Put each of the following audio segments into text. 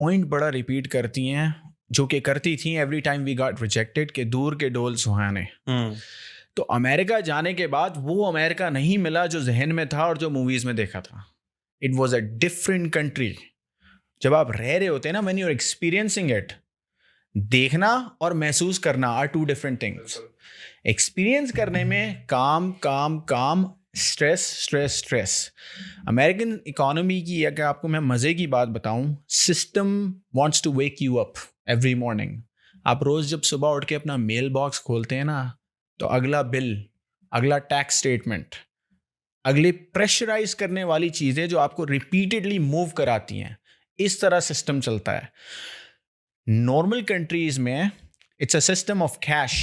Point बड़ा repeat करती हैं, जो कि करती थी every time we got rejected, के दूर के डोल सुहाने। तो अमेरिका जाने के बाद वो अमेरिका नहीं मिला जो जहन में था और जो मूवीज में देखा था। It was a different country. जब आप रह रहे होते हैं ना, when you are experiencing it, देखना और महसूस करना are two different things. Experience करने में काम काम काम, stress stress stress. American economy की अगर आपको मैं मज़े की बात बताऊं, system wants to wake you up every morning. आप रोज़ जब सुबह उठ के अपना मेल बॉक्स खोलते हैं ना, तो अगला बिल, अगला टैक्स स्टेटमेंट, अगले प्रेशराइज करने वाली चीज़ें जो आपको रिपीटेडली मूव कराती हैं, इस तरह सिस्टम चलता है। नॉर्मल कंट्रीज में it's a system of cash,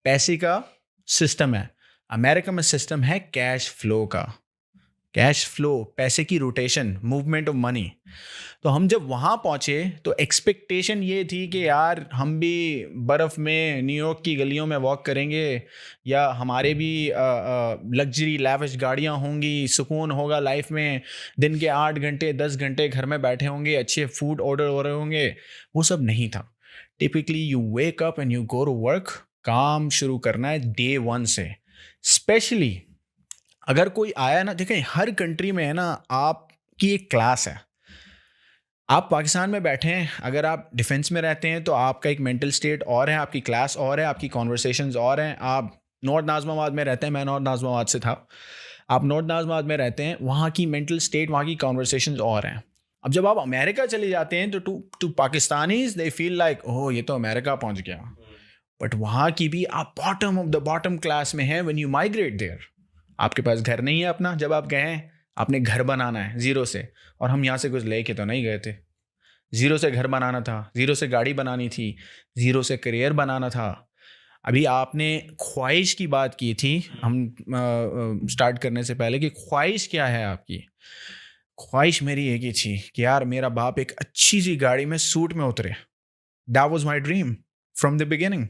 पैसे का सिस्टम है। अमेरिका में सिस्टम है कैश फ्लो का। कैश फ्लो, पैसे की रोटेशन, मूवमेंट ऑफ मनी। तो हम जब वहाँ पहुँचे तो एक्सपेक्टेशन ये थी कि यार हम भी बर्फ़ में न्यूयॉर्क की गलियों में वॉक करेंगे, या हमारे भी लग्जरी लैविश गाड़ियाँ होंगी, सुकून होगा लाइफ में, दिन के 8 घंटे 10 घंटे घर में बैठे होंगे, अच्छे फूड ऑर्डर हो रहे होंगे। वो सब नहीं था। Typically you wake up and you go to work. काम शुरू करना है डे 1 से। स्पेशली अगर कोई आया ना, देखें हर कंट्री में है ना आपकी एक क्लास है। आप पाकिस्तान में बैठे हैं, अगर आप डिफेंस में रहते हैं तो आपका एक मेंटल स्टेट और है, आपकी क्लास और है, आपकी कॉन्वर्सेशंस और हैं। आप नॉर्थ नाज़िमाबाद में रहते हैं, मैं नॉर्थ नाज़िमाबाद से था, आप नॉर्थ नाज़िमाबाद में रहते हैं, वहाँ की मेंटल स्टेट, वहाँ की कॉन्वर्सेशंस और हैं। अब जब आप अमेरिका चले जाते हैं तो to Pakistanis they feel like oh ये तो अमेरिका पहुँच गया। बट वहाँ की भी आप bottom of the bottom class में है व्हेन यू माइग्रेट देयर। आपके पास घर नहीं है अपना, जब आप गए हैं आपने घर बनाना है ज़ीरो से, और हम यहाँ से कुछ लेके तो नहीं गए थे। ज़ीरो से घर बनाना था, ज़ीरो से गाड़ी बनानी थी, ज़ीरो से करियर बनाना था। अभी आपने ख्वाहिश की बात की थी हम स्टार्ट करने से पहले कि ख्वाहिश क्या है आपकी। ख्वाहिश मेरी एक ही थी कि यार मेरा बाप एक अच्छी सी गाड़ी में सूट में उतरे। That was my dream from the beginning.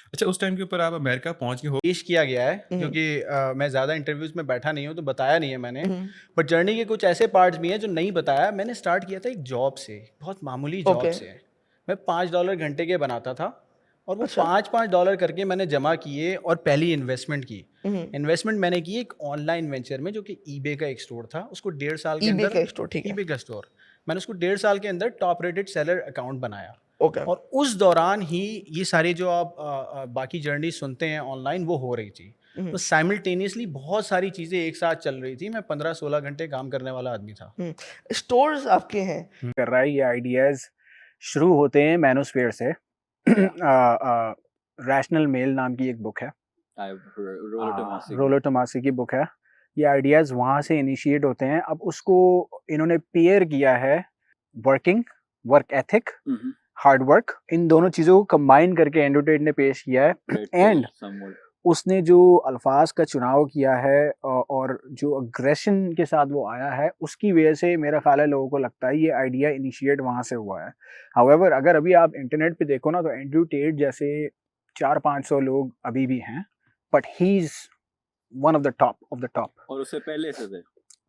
अच्छा, उस टाइम के ऊपर आप अमेरिका पहुंच के हो? पेश किया गया है क्योंकि मैं ज़्यादा इंटरव्यूज़ में बैठा नहीं हूँ तो बताया नहीं है मैंने। बट जर्नी के कुछ ऐसे पार्ट्स भी हैं जो नहीं बताया। मैंने स्टार्ट किया था एक जॉब से, बहुत मामूली जॉब ओके। से। मैं $5 घंटे के बनाता था, और वो अच्छा। $5 करके मैंने जमा किए और पहली इन्वेस्टमेंट की। हम्म। इन्वेस्टमेंट मैंने की एक ऑनलाइन वेंचर में जो कि ईबे का एक स्टोर था। उसको 1.5 साल के ईबे अंदर, का स्टोर, ठीक है। ईबे का स्टोर, मैंने उसको 1.5 साल के अंदर टॉप रेटेड सेलर अकाउंट बनाया। ओके। और उस दौरान ही ये सारी जो आप बाकी जर्नी सुनते हैं ऑनलाइन वो हो रही थी। तो साइमल्टेनियसली बहुत सारी चीज़ें एक साथ चल रही थी। मैं 15-16 घंटे काम करने वाला आदमी था। स्टोर्स आपके हैं? कर रहा है। ये आइडियाज़ शुरू होते हैं मैनोस्फीयर से। रैशनल मेल नाम की एक बुक है, रोलो टोमासी की बुक है। ये आइडियाज़ वहाँ से इनिशिएट होते हैं। अब उसको इन्होंने पेयर किया है वर्क एथिक, हार्ड वर्क, इन दोनों चीज़ों को कंबाइन करके एंड्रू टेट ने पेश किया है। एंड उसने जो अल्फाज का चुनाव किया है और जो अग्रेशन के साथ वो आया है, उसकी वजह से मेरा ख्याल है लोगों को लगता है ये आइडिया इनिशिएट वहाँ से हुआ है। हाउएवर अगर अभी आप इंटरनेट पे देखो ना, तो एंड्रू टेट जैसे 400-500 लोग अभी भी हैं, but he is one of the top. और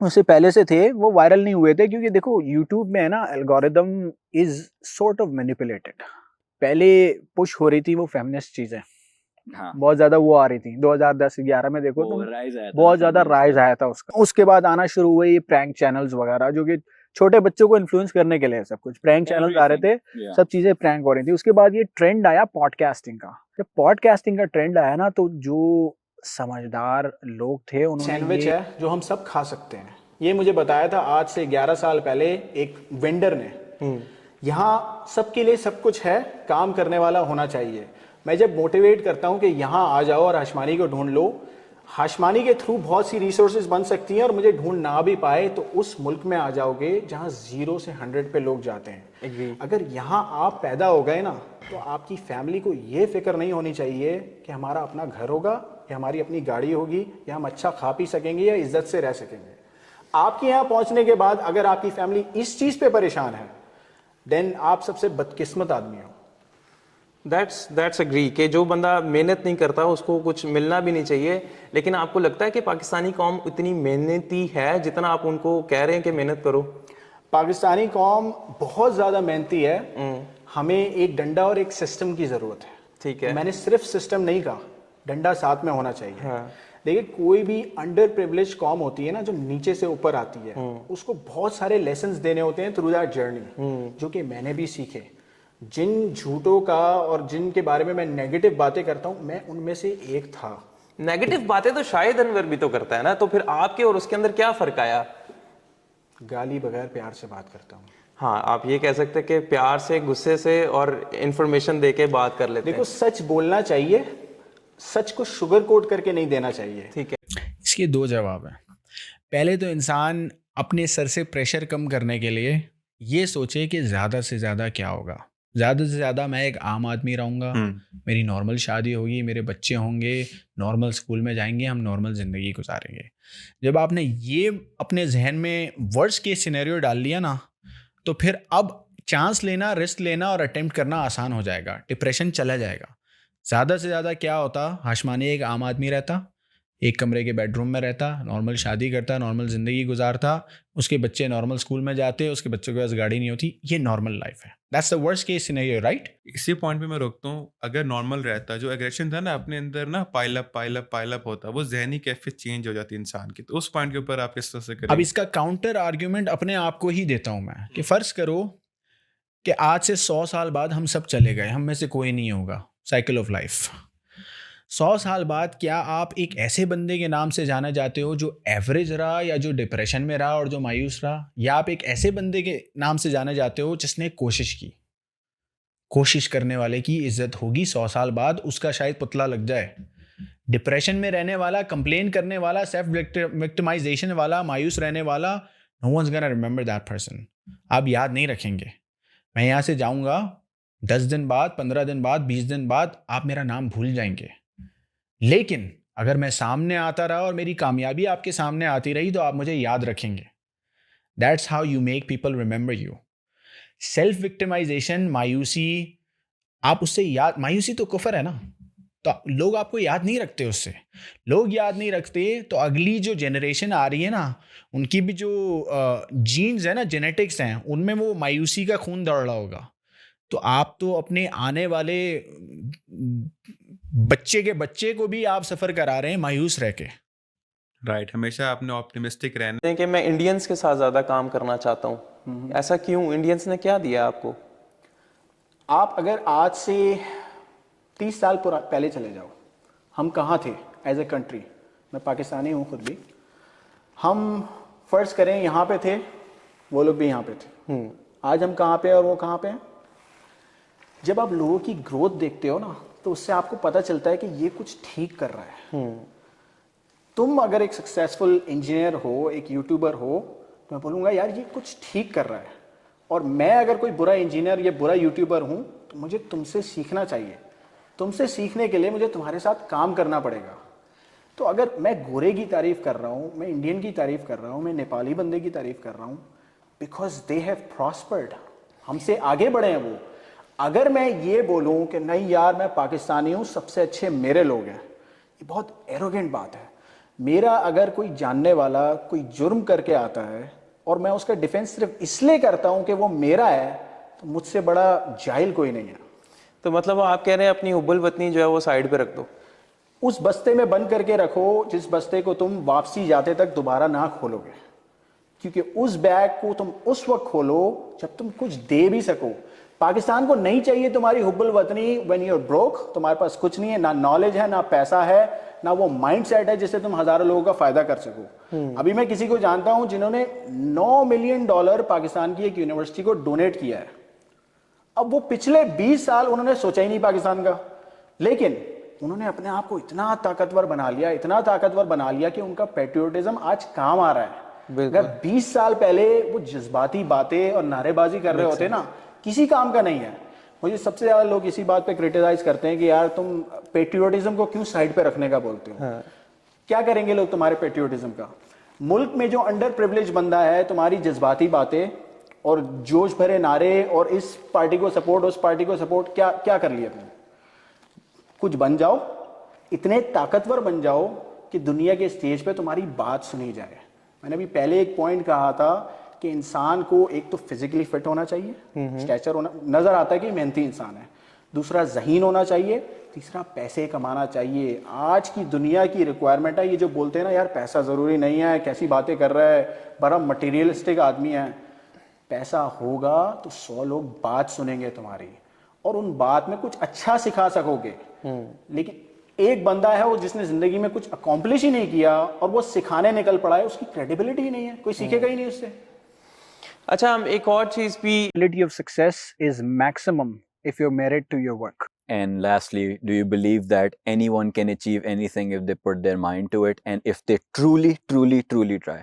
उससे पहले से थे, वो वायरल नहीं हुए थे क्योंकि देखो यूट्यूब में है ना, algorithm is sort of manipulated. पहले पुश हो रही थी वो फेमिनिस्ट चीजें, बहुत ज्यादा वो आ रही थी 2010-11 में देखो तो बहुत ज्यादा राइज आया था उसका। उसके बाद आना शुरू हुए ये प्रैंक चैनल्स वगैरह, जो कि छोटे बच्चों को इन्फ्लुएंस करने के लिए सब कुछ प्रैंक चैनल्स आ रहे थे, सब चीजें प्रैंक हो रही थी। उसके बाद ये ट्रेंड आया पॉडकास्टिंग का। जब पॉडकास्टिंग का ट्रेंड आया ना, तो जो समझदार लोग थे उन्होंने सैंडविच है जो हम सब खा सकते हैं, ये मुझे बताया था आज से 11 साल पहले एक वेंडर ने। यहाँ सबके लिए सब कुछ है, काम करने वाला होना चाहिए। मैं जब मोटिवेट करता हूँ कि यहाँ आ जाओ और हाशमानी को ढूंढ लो, हाशमानी के थ्रू बहुत सी रिसोर्सेज बन सकती हैं, और मुझे ढूंढ ना भी पाए तो उस मुल्क में आ जाओगे जहाँ 0 से 100 पे लोग जाते हैं। अगर यहाँ आप पैदा हो गए ना, तो आपकी फैमिली को ये फिक्र नहीं होनी चाहिए कि हमारा अपना घर होगा या हमारी अपनी गाड़ी होगी या हम अच्छा खा पी सकेंगे या इज्जत से रह सकेंगे। आपके यहाँ पहुँचने के बाद अगर आपकी फैमिली इस चीज़ पे परेशान है, देन आप सबसे बदकिस्मत आदमी हो। दैट्स अग्री कि जो बंदा मेहनत नहीं करता उसको कुछ मिलना भी नहीं चाहिए। लेकिन आपको लगता है कि पाकिस्तानी कौम इतनी मेहनती है जितना आप उनको कह रहे हैं कि मेहनत करो? पाकिस्तानी कौम बहुत ज़्यादा मेहनती है, हमें एक डंडा और एक सिस्टम की ज़रूरत है। ठीक है। मैंने सिर्फ सिस्टम नहीं कहा, डंडा साथ में होना चाहिए। हाँ। देखिए, कोई भी अंडर प्रिविलेज कौम होती है ना, जो नीचे से ऊपर आती है, उसको बहुत सारे लेसन्स देने होते हैं थ्रू दैट जर्नी, जो कि मैंने भी सीखे। जिन झूठों का और जिनके बारे में मैं नेगेटिव बातें करता हूँ, मैं उनमें से एक था। नेगेटिव बातें तो शायद अनवर भी तो करता है ना, तो फिर आपके और उसके अंदर क्या फर्क आया? गाली बगैर प्यार से बात करता हूँ। हाँ, आप ये कह सकते हैं कि प्यार से, गुस्से से और इंफॉर्मेशन दे के बात कर लेते देखो, हैं। सच बोलना चाहिए, सच को शुगर कोट करके नहीं देना चाहिए। ठीक है। इसके दो जवाब हैं। पहले तो इंसान अपने सर से प्रेशर कम करने के लिए ये सोचे कि ज़्यादा से ज़्यादा क्या होगा, ज़्यादा से ज़्यादा मैं एक आम आदमी रहूँगा, मेरी नॉर्मल शादी होगी, मेरे बच्चे होंगे, नॉर्मल स्कूल में जाएंगे, हम नॉर्मल ज़िंदगी गुजारेंगे। जब आपने ये अपने जहन में वर्स्ट केस सिनेरियो डाल लिया ना, तो फिर अब चांस लेना, रिस्क लेना और अटेम्प्ट करना आसान हो जाएगा, डिप्रेशन चला जाएगा। ज़्यादा से ज़्यादा क्या होता, हाशमानी एक आम आदमी रहता, एक कमरे के बेडरूम में रहता, नॉर्मल शादी करता, नॉर्मल ज़िंदगी गुजारता, उसके बच्चे नॉर्मल स्कूल में जाते, उसके बच्चों के पास गाड़ी नहीं होती। ये नॉर्मल लाइफ है। That's the worst case scenario, right? इसी पॉइंट पे मैं रोकता हूँ। अगर नॉर्मल रहता, जो एग्रेशन था ना अपने अंदर ना, पाइल अप होता, वो जहनी कैफियत चेंज हो जाती इंसान की। तो उस पॉइंट के ऊपर आप किस तरह से करेंगे? अब इसका काउंटर आर्ग्यूमेंट अपने आप को ही देता हूँ मैं, कि फ़र्ज़ करो कि आज से 100 साल बाद हम सब चले गए, हम में से कोई नहीं होगा, साइकिल ऑफ लाइफ। 100 साल बाद क्या आप एक ऐसे बंदे के नाम से जाना जाते हो जो एवरेज रहा, या जो डिप्रेशन में रहा और जो मायूस रहा, या आप एक ऐसे बंदे के नाम से जाने जाते हो जिसने कोशिश की? कोशिश करने वाले की इज्जत होगी 100 साल बाद, उसका शायद पुतला लग जाए। डिप्रेशन में रहने वाला, कंप्लेन करने वाला, सेल्फ विक्टिमाइजेशन वाला, मायूस रहने वाला, no one's gonna remember that person. आप याद नहीं रखेंगे। मैं यहाँ से जाऊँगा 10 दिन बाद, 15 दिन बाद, 20 दिन बाद, आप मेरा नाम भूल जाएंगे। लेकिन अगर मैं सामने आता रहा और मेरी कामयाबी आपके सामने आती रही, तो आप मुझे याद रखेंगे। That's how you make people remember you. Self victimisation, मायूसी, आप उससे याद, मायूसी तो कुफर है ना, तो लोग आपको याद नहीं रखते उससे। लोग याद नहीं रखते, तो अगली जो जनरेशन आ रही है ना, उनकी भी जो जीन्स है ना, जेनेटिक्स हैं, उनमें वो मायूसी का खून दौड़ रहा होगा। तो आप तो अपने आने वाले बच्चे के बच्चे को भी आप सफ़र करा रहे हैं मायूस रह के। राइट, हमेशा आपने ऑप्टिमिस्टिक रहना। कि मैं इंडियंस के साथ ज़्यादा काम करना चाहता हूँ। ऐसा क्यों? इंडियंस ने क्या दिया आपको? आप अगर आज से 30 साल पहले चले जाओ, हम कहाँ थे एज ए कंट्री? मैं पाकिस्तानी हूँ खुद भी। हम फर्ज करें यहाँ पे थे, वो लोग भी यहाँ पे थे। आज हम कहाँ पे और वो कहाँ पे हैं? जब आप लोगों की ग्रोथ देखते हो ना, तो उससे आपको पता चलता है कि ये कुछ ठीक कर रहा है। तुम अगर एक सक्सेसफुल इंजीनियर हो, एक यूट्यूबर हो, तो मैं बोलूँगा यार ये कुछ ठीक कर रहा है। और मैं अगर कोई बुरा इंजीनियर या बुरा यूट्यूबर हूँ, तो मुझे तुमसे सीखना चाहिए। तुमसे सीखने के लिए मुझे तुम्हारे साथ काम करना पड़ेगा। तो अगर मैं गोरे की तारीफ़ कर रहा हूँ, मैं इंडियन की तारीफ़ कर रहा हूँ, मैं नेपाली बंदे की तारीफ़ कर रहा हूँ, बिकॉज दे हैव प्रॉस्पर्ड, हमसे आगे बढ़े हैं वो। अगर मैं ये बोलूँ कि नहीं यार मैं पाकिस्तानी हूँ, सबसे अच्छे मेरे लोग हैं, ये बहुत एरोगेंट बात है। मेरा अगर कोई जानने वाला कोई जुर्म करके आता है और मैं उसका डिफेंस सिर्फ इसलिए करता हूँ कि वो मेरा है, तो मुझसे बड़ा जाहिल कोई नहीं है। तो मतलब आप कह रहे हैं अपनी हुब्बुल वतनी जो है वो साइड पे रख दो, उस बस्ते में बंद करके रखो जिस बस्ते को तुम वापसी जाते तक दोबारा ना खोलोगे, क्योंकि उस बैग को तुम उस वक्त खोलो जब तुम कुछ दे भी सको। पाकिस्तान को नहीं चाहिए तुम्हारी हुब्बुल वतनी व्हेन यू आर ब्रोक, तुम्हारे पास कुछ नहीं है, ना नॉलेज है, ना पैसा है, ना वो माइंड सेट है जिससे तुम हजारों लोगों का फायदा कर सको। अभी मैं किसी को जानता हूं जिन्होंने $9 मिलियन पाकिस्तान की एक यूनिवर्सिटी को डोनेट किया है। अब वो पिछले 20 साल उन्होंने सोचा ही नहीं पाकिस्तान का, लेकिन उन्होंने अपने आप को इतना ताकतवर बना लिया, इतना ताकतवर बना लिया कि उनका पेट्रियोटिज्म आज काम आ रहा है। अगर 20 साल पहले वो जज्बाती बातें और नारेबाजी कर रहे होते ना, किसी काम का नहीं है। मुझे सबसे ज्यादा लोग इसी बात पे क्रिटिसाइज करते हैं कि यार तुम पेट्रियोटिज्म को क्यों साइड पे रखने का बोलते हो। क्या करेंगे लोग तुम्हारे पेट्रियोटिज्म का? मुल्क में जो अंडर प्रिविलेज बंदा है, तुम्हारी जज्बाती बातें और जोश भरे नारे और इस पार्टी को सपोर्ट, उस पार्टी को सपोर्ट, क्या क्या कर लिया तुमने? कुछ बन जाओ, इतने ताकतवर बन जाओ कि दुनिया के स्टेज पे तुम्हारी बात सुनी जाए। मैंने अभी पहले एक पॉइंट कहा था कि इंसान को एक तो फिजिकली फिट होना चाहिए, स्टैचर होना, नजर आता है कि मेहनती इंसान है, दूसरा ज़हीन होना चाहिए, तीसरा पैसे कमाना चाहिए। आज की दुनिया की रिक्वायरमेंट है। ये जो बोलते हैं ना यार पैसा ज़रूरी नहीं है, कैसी बातें कर रहा है, बड़ा मटेरियलिस्टिक आदमी है। पैसा होगा तो 100 लोग बात सुनेंगे तुम्हारी और उन बात में कुछ अच्छा सिखा सकोगे। लेकिन एक बंदा है वो जिसने जिंदगी में कुछ अकॉम्प्लिश ही नहीं किया और वो सिखाने निकल पड़ा है, उसकी क्रेडिबिलिटी ही नहीं है, कोई सीखेगा ही नहीं उससे। अच्छा, हम एक और चीज भी Probability of success is maximum if you're married to your work. And lastly, do you believe that anyone can achieve anything if they put their mind to it and if they truly try?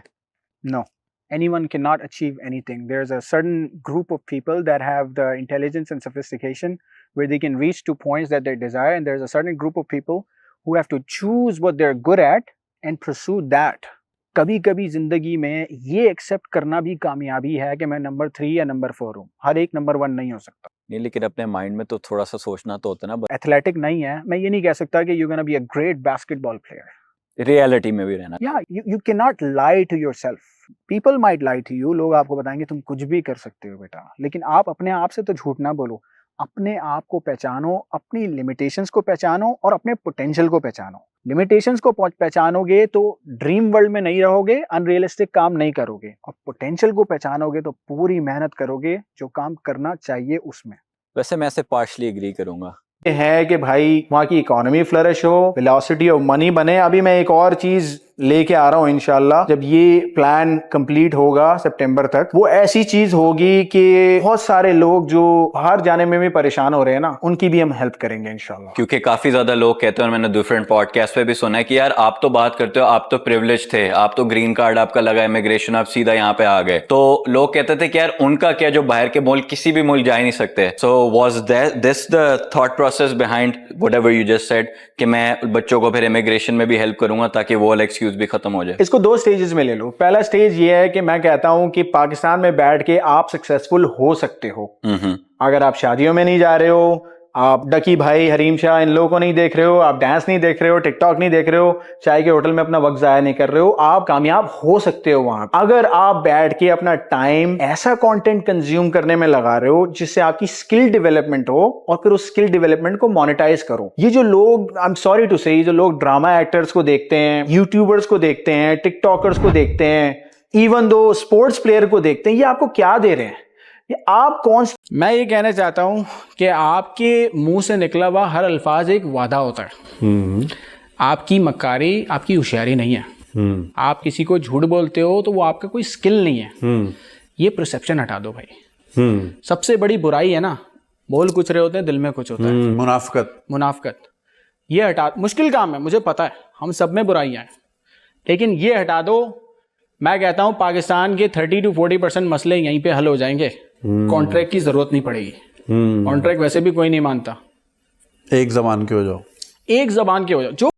No, anyone cannot achieve anything. There's a certain group of people that have the intelligence and sophistication where they can reach to points that they desire, and there's a certain group of people who have to choose what they're good at and pursue that. कभी कभी जिंदगी में ये accept करना भी कामयाबी है कि मैं नंबर 3 या नंबर 4 हूँ, हर एक नंबर 1 नहीं हो सकता। नहीं, लेकिन अपने माइंड में तो थोड़ा सा सोचना तो होता है ना, एथलेटिक नहीं है, मैं ये नहीं कह सकता कि you gonna be a great basketball player. Reality में भी रहना। या you can not lie to yourself. People might lie to you, लोग आपको बताएंगे तुम कुछ भी कर सकते हो बेटा, लेकिन आप अपने आप से तो झूठ ना बोलो। अपने आप को पहचानो, अपनी लिमिटेशंस को पहचानो और अपने पोटेंशियल को पहचानो। लिमिटेशंस को पहचानोगे तो ड्रीम वर्ल्ड में नहीं रहोगे, अनरियलिस्टिक काम नहीं करोगे, और पोटेंशियल को पहचानोगे तो पूरी मेहनत करोगे जो काम करना चाहिए उसमें। वैसे मैं से पार्शली एग्री करूंगा। ये है कि भाई वहाँ की इकोनॉमी फ्लरिश हो, वेलोसिटी ऑफ मनी बने। अभी मैं एक और चीज लेके आ रहा हूँ इंशाल्लाह, जब ये प्लान कंप्लीट होगा सितंबर तक, वो ऐसी चीज होगी कि बहुत सारे लोग जो बाहर जाने में भी परेशान हो रहे हैं ना, उनकी भी हम हेल्प करेंगे इंशाल्लाह। क्योंकि काफी ज्यादा लोग कहते हैं, और मैंने डिफरेंट पॉडकास्ट पे भी सुना है कि यार आप तो बात करते हो, आप तो प्रिविलेज थे, आप तो ग्रीन कार्ड आपका लगा, इमिग्रेशन आप सीधा यहाँ पे आ गए, तो लोग कहते थे कि यार उनका क्या जो बाहर के मुल्क, किसी भी मुल्क जा ही नहीं सकते। So was this the thought process behind whatever you just said कि मैं बच्चों को फिर इमिग्रेशन में भी हेल्प करूंगा ताकि वो वाला एक्सक्यूज भी खत्म हो जाए? इसको 2 स्टेजेस में ले लो। पहला स्टेज ये है कि मैं कहता हूं कि पाकिस्तान में बैठ के आप सक्सेसफुल हो सकते हो। अगर आप शादियों में नहीं जा रहे हो, आप डकी भाई, हरीम शाह, इन लोगों को नहीं देख रहे हो, आप डांस नहीं देख रहे हो, टिकटॉक नहीं देख रहे हो, चाय के होटल में अपना वक्त जाया नहीं कर रहे हो, आप कामयाब हो सकते हो वहां। अगर आप बैठ के अपना टाइम ऐसा कंटेंट कंज्यूम करने में लगा रहे हो जिससे आपकी स्किल डेवलपमेंट हो और फिर उस स्किल डेवलपमेंट को मोनेटाइज करो। ये जो लोग, आई एम सॉरी टू से, जो लोग ड्रामा एक्टर्स को देखते हैं, यूट्यूबर्स को देखते हैं, टिकटॉकर्स को देखते हैं, इवन दो स्पोर्ट्स प्लेयर को देखते हैं, ये आपको क्या दे रहे हैं? ये आप कौन? मैं ये कहना चाहता हूं कि आपके मुंह से निकला हुआ हर अल्फाज एक वादा होता है। आपकी मक्कारी आपकी होशियारी नहीं है। आप किसी को झूठ बोलते हो तो वो आपका कोई स्किल नहीं है। ये परसेप्शन हटा दो भाई। सबसे बड़ी बुराई है ना, बोल कुछ रहे होते हैं, दिल में कुछ होता है। मुनाफकत ये हटा, मुश्किल काम है, मुझे पता है, हम सब में बुराइयां हैं, लेकिन ये हटा दो। मैं कहता हूं पाकिस्तान के 30 to 40% मसले यहीं पे हल हो जाएंगे। कॉन्ट्रैक्ट की जरूरत नहीं पड़ेगी। कॉन्ट्रैक्ट वैसे भी कोई नहीं मानता। एक जबान के हो जाओ, एक जबान के हो जाओ। जो